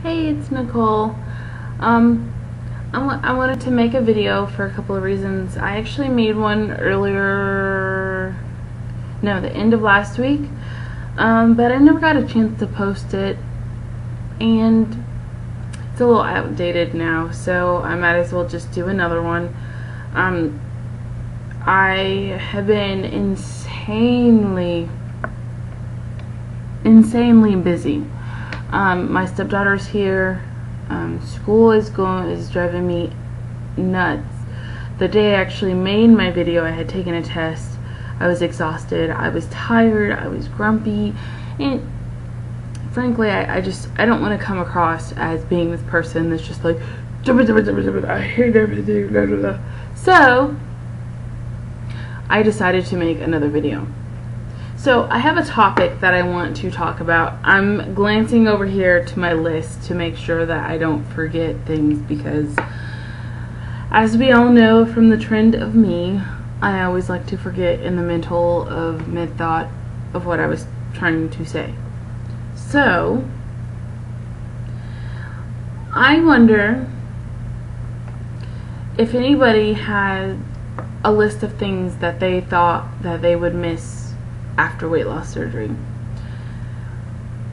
Hey, it's Nicole. I wanted to make a video for a couple of reasons. I actually made one earlier, no, the end of last week, but I never got a chance to post it, and it's a little outdated now, so I might as well just do another one. I have been insanely busy. My stepdaughter's here. School is driving me nuts. The day I actually made my video, I had taken a test. I was exhausted. I was tired. I was grumpy, and frankly, I don't want to come across as being this person that's just like, I hate everything. Blah, blah, blah. So I decided to make another video. So I have a topic that I want to talk about. I'm glancing over here to my list to make sure that I don't forget things, because as we all know from the trend of me, I always like to forget in the mental of mid-thought of what I was trying to say. So I wonder if anybody had a list of things that they thought that they would miss after weight loss surgery.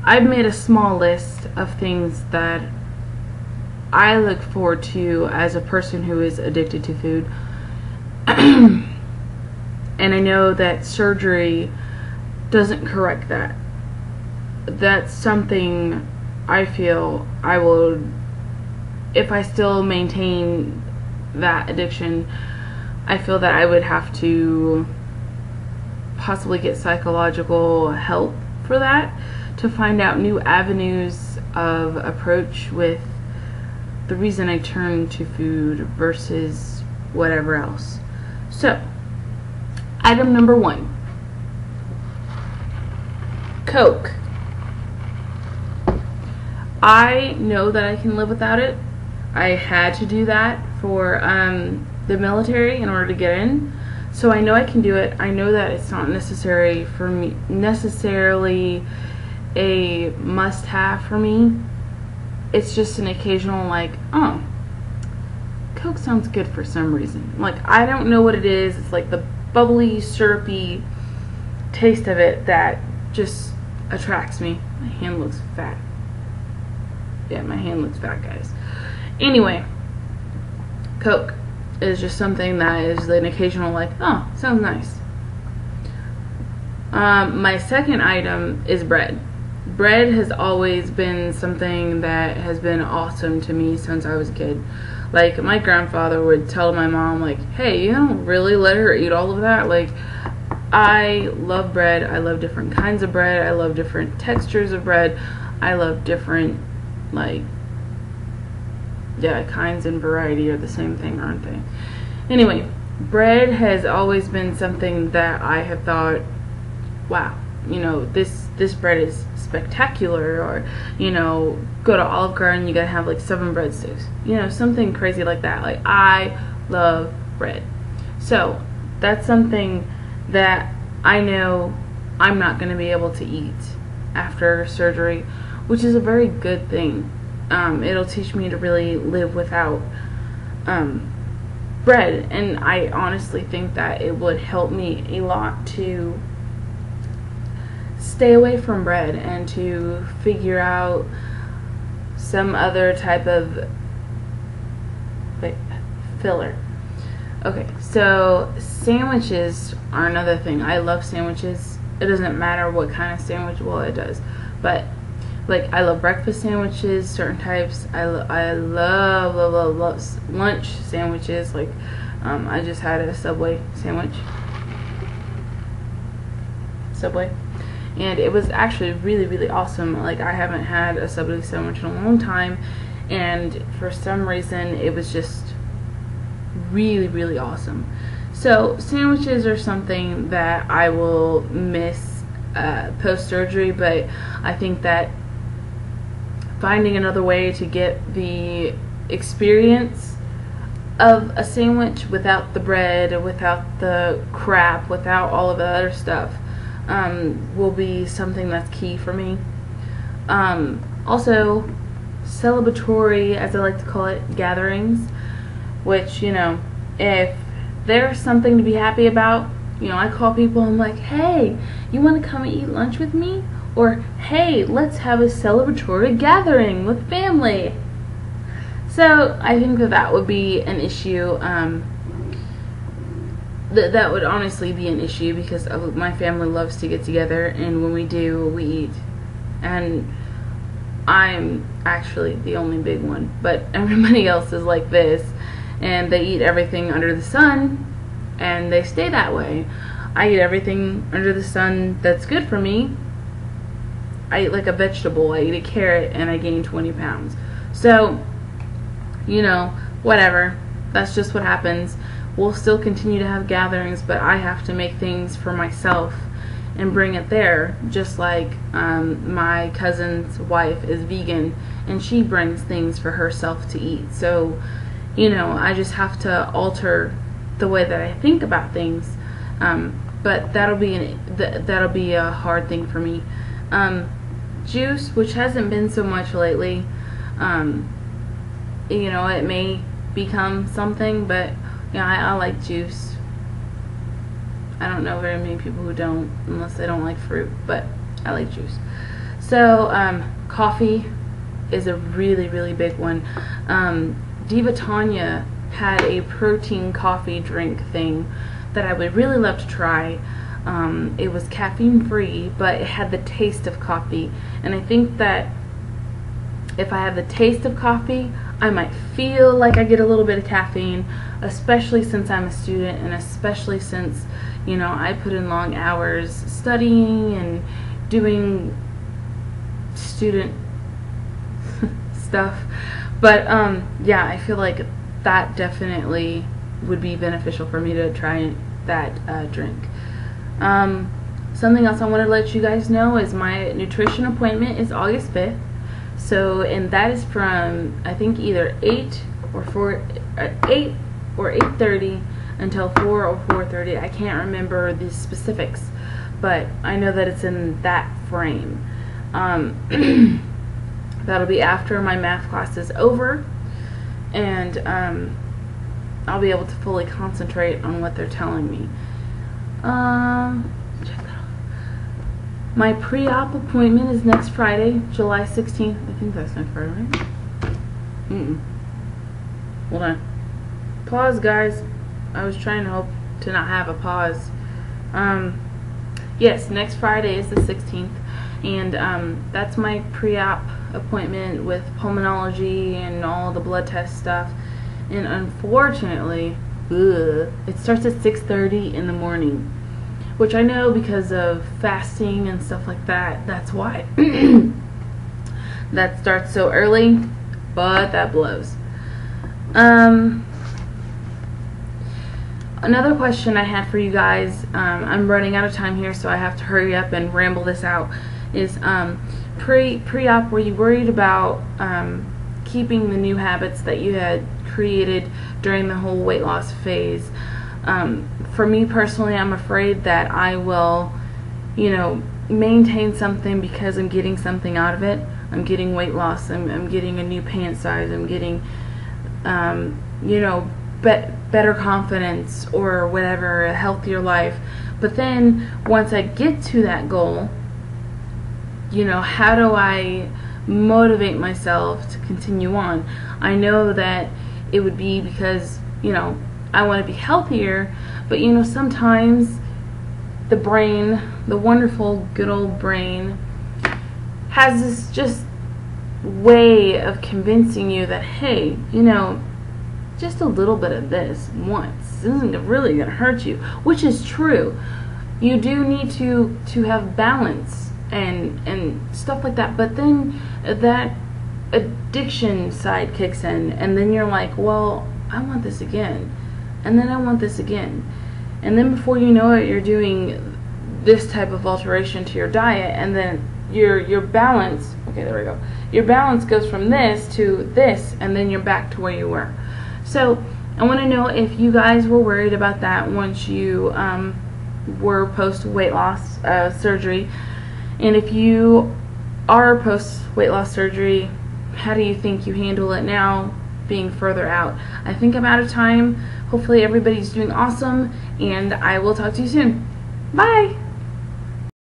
I've made a small list of things that I look forward to as a person who is addicted to food. And I know that surgery doesn't correct that. That's something I feel I will, if I still maintain that addiction, I feel that I would have to possibly get psychological help for that, to find out new avenues of approach with the reason I turn to food versus whatever else. So, item number 1, Coke. I know that I can live without it. I had to do that for the military in order to get in. So I know I can do it. I know that it's not necessarily a must-have for me. It's just an occasional, like, oh, Coke sounds good for some reason. Like, I don't know what it is. It's like the bubbly, syrupy taste of it that just attracts me. My hand looks fat. Yeah, my hand looks fat, guys. Anyway, Coke is just something that is an occasional, like, oh, sounds nice. My second item is bread. Bread has always been something that has been awesome to me since I was a kid. Like, my grandfather would tell my mom, like, hey, you don't really let her eat all of that. Like, I love bread. I love different kinds of bread. I love different textures of bread. I love different, like, yeah, kinds and variety are the same thing, aren't they? Anyway, bread has always been something that I have thought, wow, you know, this bread is spectacular. Or, you know, go to Olive Garden, you gotta have like 7 breadsticks, you know, something crazy like that. Like, I love bread. So that's something that I know I'm not gonna be able to eat after surgery, which is a very good thing. It'll teach me to really live without bread, and I honestly think that it would help me a lot to stay away from bread and to figure out some other type of filler. Okay, so sandwiches are another thing. I love sandwiches. It doesn't matter what kind of sandwich, well, it does, but like, I love breakfast sandwiches, certain types. I love lunch sandwiches. Like, I just had a Subway sandwich. And it was actually really awesome. Like, I haven't had a Subway sandwich in a long time, and for some reason it was just really awesome. So sandwiches are something that I will miss post-surgery, but I think that finding another way to get the experience of a sandwich without the bread, without the crap, without all of the other stuff, will be something that's key for me. Also, celebratory, as I like to call it, gatherings, which, you know, if there's something to be happy about, you know, I call people, I'm like, hey, you want to come and eat lunch with me? Or, hey, let's have a celebratory gathering with family. So I think that would be an issue. That would honestly be an issue, because my family loves to get together, and when we do, we eat. And I'm actually the only big one, but everybody else is like this, and they eat everything under the sun, and they stay that way. I eat everything under the sun that's good for me. I eat like a vegetable. I eat a carrot, and I gain 20 pounds. So, you know, whatever. That's just what happens. We'll still continue to have gatherings, but I have to make things for myself and bring it there. Just like my cousin's wife is vegan, and she brings things for herself to eat. So, you know, I just have to alter the way that I think about things. But that'll be a hard thing for me. Juice, which hasn't been so much lately. You know, it may become something, but yeah, I like juice. I don't know very many people who don't, unless they don't like fruit, but I like juice. So, coffee is a really, really big one. Diva Tanya had a protein coffee drink thing that I would really love to try. It was caffeine free, but it had the taste of coffee. And I think that if I have the taste of coffee, I might feel like I get a little bit of caffeine, especially since I'm a student, and especially since, you know, I put in long hours studying and doing student stuff. But yeah, I feel like that definitely would be beneficial for me to try that drink. Something else I want to let you guys know is my nutrition appointment is August 5th. So, and that is from, I think, either 8 or 8:30 until 4 or 4:30. I can't remember the specifics, but I know that it's in that frame. That'll be after my math class is over, and I'll be able to fully concentrate on what they're telling me. Check that off. My pre-op appointment is next Friday, July 16th. I think that's next Friday, right? Hold on. Pause, guys. I was trying to hope to not have a pause. Yes, next Friday is the 16th, and that's my pre-op appointment with pulmonology and all the blood test stuff. And unfortunately, it starts at 6:30 in the morning, which I know because of fasting and stuff like that. That's why that starts so early, but that blows. Another question I had for you guys, I'm running out of time here, so I have to hurry up and ramble this out, is pre-op, were you worried about keeping the new habits that you had created during the whole weight loss phase? For me personally, I'm afraid that I will, you know, maintain something because I'm getting something out of it. I'm getting weight loss, I'm getting a new pant size, I'm getting, you know, better confidence or whatever, a healthier life. But then once I get to that goal, you know, how do I motivate myself to continue on? I know that it would be because, you know, I want to be healthier, but you know, sometimes the brain, the wonderful good old brain, has this just way of convincing you that, hey, you know, just a little bit of this once isn't really going to hurt you, which is true. You do need to have balance and stuff like that, but then that addiction side kicks in, and then you're like, well, I want this again, and then I want this again, and then before you know it, you're doing this type of alteration to your diet, and then your balance, okay, there we go, your balance goes from this to this, and then you're back to where you were. So I want to know if you guys were worried about that once you were post weight loss surgery, and if you are post weight loss surgery, How do you think you handle it now, being further out? I think I'm out of time. Hopefully everybody's doing awesome, and I will talk to you soon. Bye!